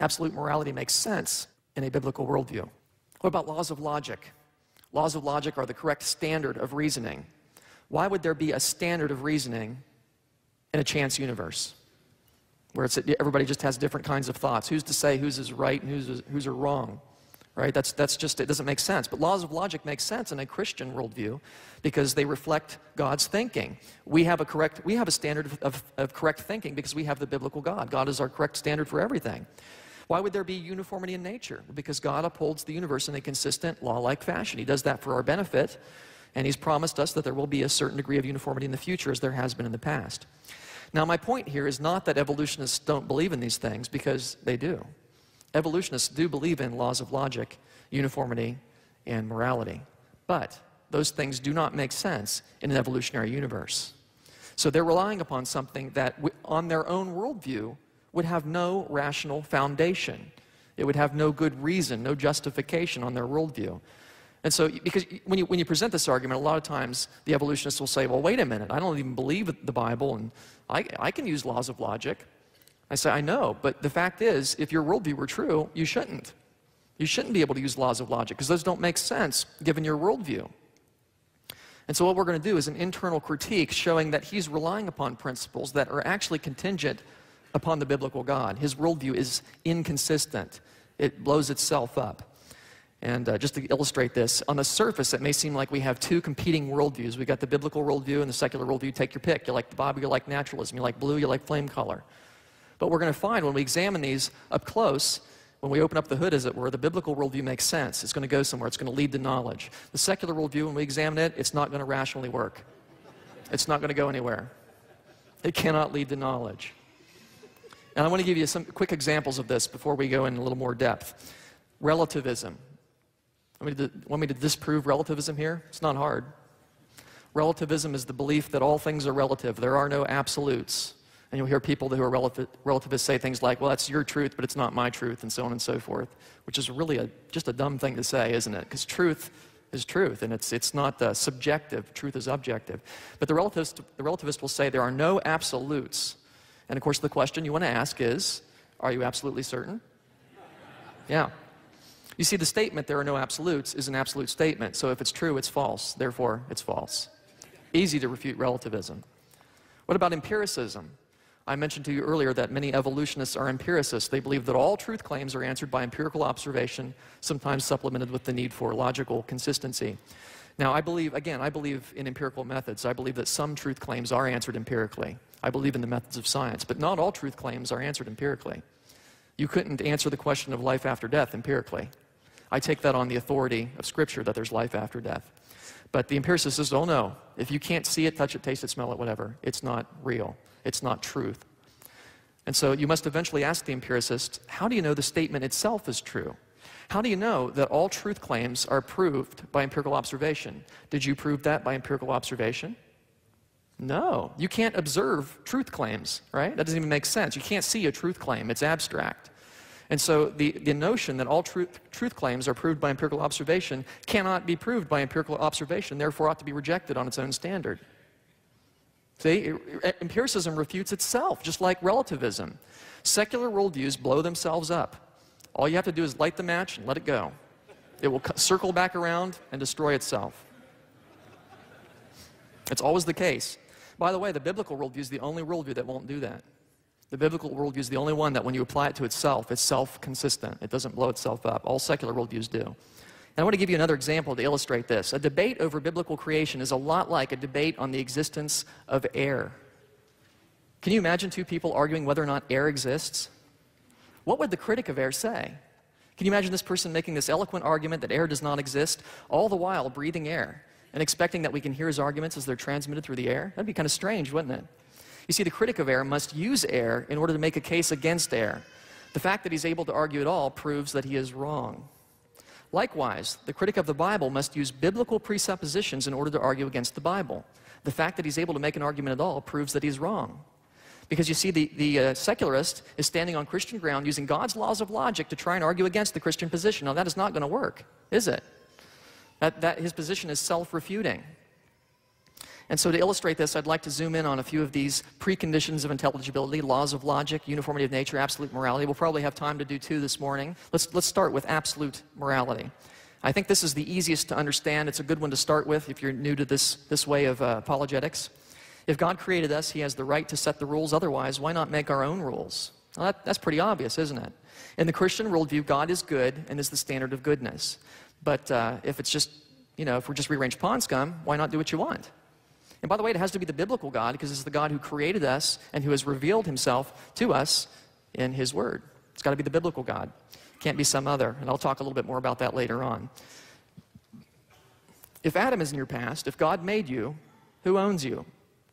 Absolute morality makes sense in a biblical worldview. What about laws of logic? Laws of logic are the correct standard of reasoning. Why would there be a standard of reasoning in a chance universe where everybody just has different kinds of thoughts? Who's to say whose is right and whose are wrong? Right? That's just, it doesn't make sense. But laws of logic make sense in a Christian worldview because they reflect God's thinking. We have a standard of correct thinking because we have the biblical God. God is our correct standard for everything. Why would there be uniformity in nature? Because God upholds the universe in a consistent, law-like fashion. He does that for our benefit, and He's promised us that there will be a certain degree of uniformity in the future as there has been in the past. Now, my point here is not that evolutionists don't believe in these things, because they do. Evolutionists do believe in laws of logic, uniformity, and morality. But those things do not make sense in an evolutionary universe. So they're relying upon something that, on their own worldview, would have no rational foundation. It would have no good reason, no justification on their worldview. And so, because when you present this argument, a lot of times the evolutionists will say, well, wait a minute, I don't even believe the Bible, and I can use laws of logic. I say, I know, but the fact is, if your worldview were true, you shouldn't. You shouldn't be able to use laws of logic, because those don't make sense given your worldview. And so what we're going to do is an internal critique showing that he's relying upon principles that are actually contingent upon the biblical God. His worldview is inconsistent. It blows itself up. And just to illustrate this, on the surface it may seem like we have two competing worldviews. We've got the biblical worldview and the secular worldview. Take your pick. You like the Bible, you like naturalism. You like blue, you like flame color. But we're going to find when we examine these up close, when we open up the hood, as it were, the biblical worldview makes sense. It's going to go somewhere. It's going to lead to knowledge. The secular worldview, when we examine it, it's not going to rationally work. It's not going to go anywhere. It cannot lead to knowledge. And I want to give you some quick examples of this before we go in a little more depth. Relativism. Want me to disprove relativism here? It's not hard. Relativism is the belief that all things are relative. There are no absolutes. And you'll hear people who are relativists say things like, well, that's your truth, but it's not my truth, and so on and so forth, which is really just a dumb thing to say, isn't it? Because truth is truth, and it's not subjective. Truth is objective. But the relativist will say there are no absolutes. And of course, the question you want to ask is, are you absolutely certain? Yeah. You see, the statement, there are no absolutes, is an absolute statement. So if it's true, it's false. Therefore, it's false. Easy to refute relativism. What about empiricism? I mentioned to you earlier that many evolutionists are empiricists. They believe that all truth claims are answered by empirical observation, sometimes supplemented with the need for logical consistency. Now, I believe in empirical methods. I believe that some truth claims are answered empirically. I believe in the methods of science, but not all truth claims are answered empirically. You couldn't answer the question of life after death empirically. I take that on the authority of Scripture that there's life after death. But the empiricist says, oh no, if you can't see it, touch it, taste it, smell it, whatever, it's not real. It's not truth. And so you must eventually ask the empiricist, how do you know the statement itself is true? How do you know that all truth claims are proved by empirical observation? Did you prove that by empirical observation? No. You can't observe truth claims, right? That doesn't even make sense. You can't see a truth claim. It's abstract. And so the notion that all truth claims are proved by empirical observation cannot be proved by empirical observation, therefore ought to be rejected on its own standard. See, empiricism refutes itself, just like relativism. Secular worldviews blow themselves up. All you have to do is light the match and let it go. It will circle back around and destroy itself. It's always the case. By the way, the biblical worldview is the only worldview that won't do that. The biblical worldview is the only one that when you apply it to itself, it's self-consistent. It doesn't blow itself up. All secular worldviews do. And I want to give you another example to illustrate this. A debate over biblical creation is a lot like a debate on the existence of air. Can you imagine two people arguing whether or not air exists? What would the critic of air say? Can you imagine this person making this eloquent argument that air does not exist, all the while breathing air, and expecting that we can hear his arguments as they're transmitted through the air? That'd be kind of strange, wouldn't it? You see, the critic of air must use air in order to make a case against air. The fact that he's able to argue at all proves that he is wrong. Likewise, the critic of the Bible must use biblical presuppositions in order to argue against the Bible. The fact that he's able to make an argument at all proves that he's wrong. Because you see, the secularist is standing on Christian ground using God's laws of logic to try and argue against the Christian position. Now, that is not going to work, is it? His position is self-refuting. And so to illustrate this, I'd like to zoom in on a few of these preconditions of intelligibility: laws of logic, uniformity of nature, absolute morality. We'll probably have time to do two this morning. Let's start with absolute morality. I think this is the easiest to understand. It's a good one to start with if you're new to this way of apologetics. If God created us, he has the right to set the rules. Otherwise, why not make our own rules? Well, that's pretty obvious, isn't it? In the Christian worldview, God is good and is the standard of goodness. But if it's just, if we're just rearranged pond scum, why not do what you want? And by the way, it has to be the biblical God, because it's the God who created us and who has revealed himself to us in his word. It's got to be the biblical God. It can't be some other, and I'll talk a little bit more about that later on. If Adam is in your past, if God made you, who owns you?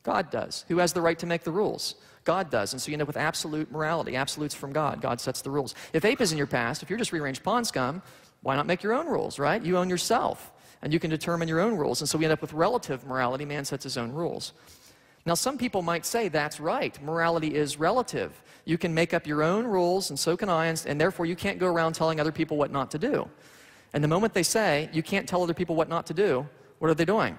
God does. Who has the right to make the rules? God does. And so you end up with absolute morality. Absolutes from God. God sets the rules. If ape is in your past, if you're just rearranged pond scum, why not make your own rules, right? You own yourself, and you can determine your own rules. And so we end up with relative morality. Man sets his own rules. Now, some people might say that's right. Morality is relative. You can make up your own rules, and so can I, and therefore you can't go around telling other people what not to do. And the moment they say you can't tell other people what not to do, what are they doing?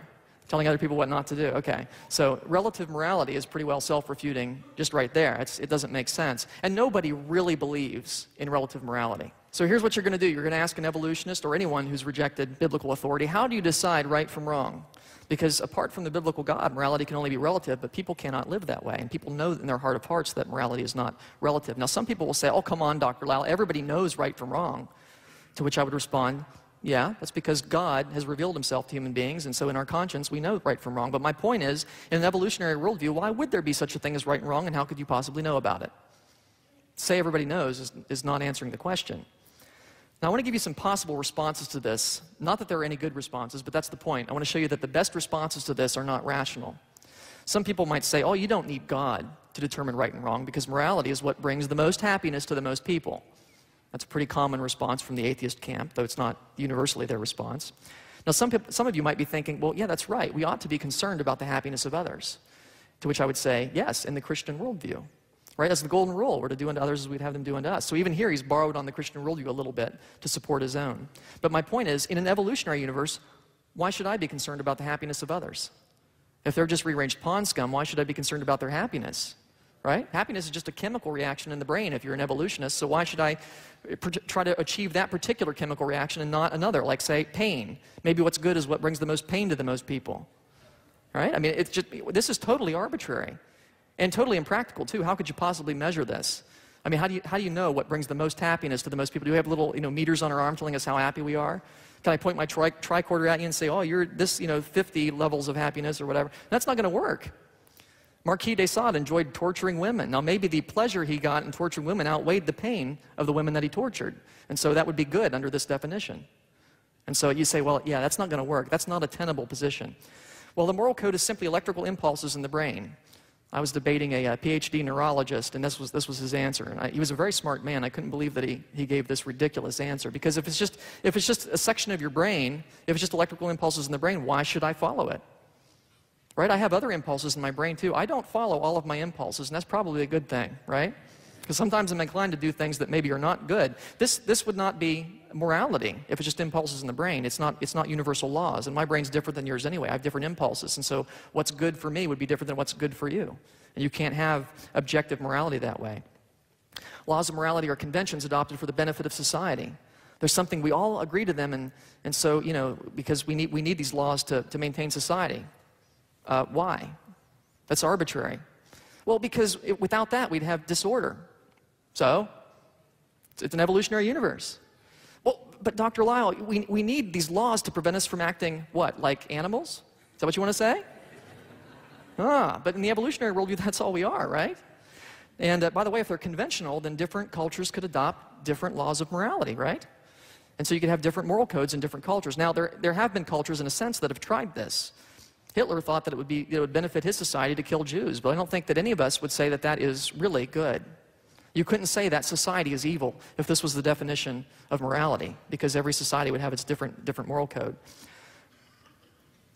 Telling other people what not to do. Okay, so relative morality is pretty well self-refuting just right there. It doesn't make sense. And nobody really believes in relative morality. So here's what you're going to do. You're going to ask an evolutionist or anyone who's rejected biblical authority, how do you decide right from wrong? Because apart from the biblical God, morality can only be relative, but people cannot live that way. And people know in their heart of hearts that morality is not relative. Now, some people will say, oh, come on, Dr. Lisle, everybody knows right from wrong. To which I would respond, yeah, that's because God has revealed himself to human beings, and so in our conscience, we know right from wrong. But my point is, in an evolutionary worldview, why would there be such a thing as right and wrong, and how could you possibly know about it? Say everybody knows is not answering the question. Now, I want to give you some possible responses to this. Not that there are any good responses, but that's the point. I want to show you that the best responses to this are not rational. Some people might say, oh, you don't need God to determine right and wrong, because morality is what brings the most happiness to the most people. That's a pretty common response from the atheist camp, though it's not universally their response. Now, some of you might be thinking, well, yeah, that's right. We ought to be concerned about the happiness of others. To which I would say, yes, in the Christian worldview. Right? That's the golden rule. We're to do unto others as we'd have them do unto us. So even here, he's borrowed on the Christian worldview a little bit to support his own. But my point is, in an evolutionary universe, why should I be concerned about the happiness of others? If they're just rearranged pond scum, why should I be concerned about their happiness? Right? Happiness is just a chemical reaction in the brain if you're an evolutionist, so why should I try to achieve that particular chemical reaction and not another, like, say, pain? Maybe what's good is what brings the most pain to the most people. Right? I mean, this is totally arbitrary and totally impractical, too. How could you possibly measure this? I mean, how do you know what brings the most happiness to the most people? Do we have little meters on our arm telling us how happy we are? Can I point my tricorder at you and say, oh, you're this 50 levels of happiness or whatever? That's not going to work. Marquis de Sade enjoyed torturing women. Now, maybe the pleasure he got in torturing women outweighed the pain of the women that he tortured. And so that would be good under this definition. And so you say, well, yeah, that's not going to work. That's not a tenable position. Well, the moral code is simply electrical impulses in the brain. I was debating a PhD neurologist, and this was his answer. And he was a very smart man. I couldn't believe that he gave this ridiculous answer. Because if it's just a section of your brain, if it's just electrical impulses in the brain, why should I follow it? Right? I have other impulses in my brain, too. I don't follow all of my impulses, and that's probably a good thing, right? Because sometimes I'm inclined to do things that maybe are not good. This would not be morality if it's just impulses in the brain. It's not universal laws, and my brain's different than yours anyway. I have different impulses, and so what's good for me would be different than what's good for you. And you can't have objective morality that way. Laws of morality are conventions adopted for the benefit of society. There's something, we all agree to them, and so, because we need these laws to maintain society. Why? That's arbitrary. Well, because without that, we'd have disorder. So, it's an evolutionary universe. Well, but Dr. Lisle, we need these laws to prevent us from acting, what, like animals? Is that what you want to say? But in the evolutionary worldview, that's all we are, right? And by the way, if they're conventional, then different cultures could adopt different laws of morality, right? And so you could have different moral codes in different cultures. Now, there have been cultures, in a sense, that have tried this. Hitler thought that it would benefit his society to kill Jews, but I don't think that any of us would say that that is really good. You couldn't say that society is evil if this was the definition of morality, because every society would have its different moral code.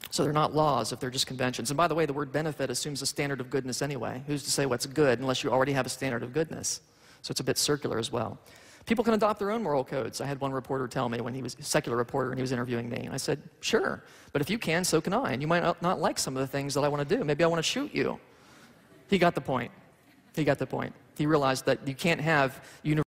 So they're not laws if they're just conventions. And by the way, the word benefit assumes a standard of goodness anyway. Who's to say what's good unless you already have a standard of goodness? So it's a bit circular as well. People can adopt their own moral codes. I had one reporter tell me when he was a secular reporter and he was interviewing me. And I said, sure, but if you can, so can I. And you might not like some of the things that I want to do. Maybe I want to shoot you. He got the point. He got the point. He realized that you can't have universal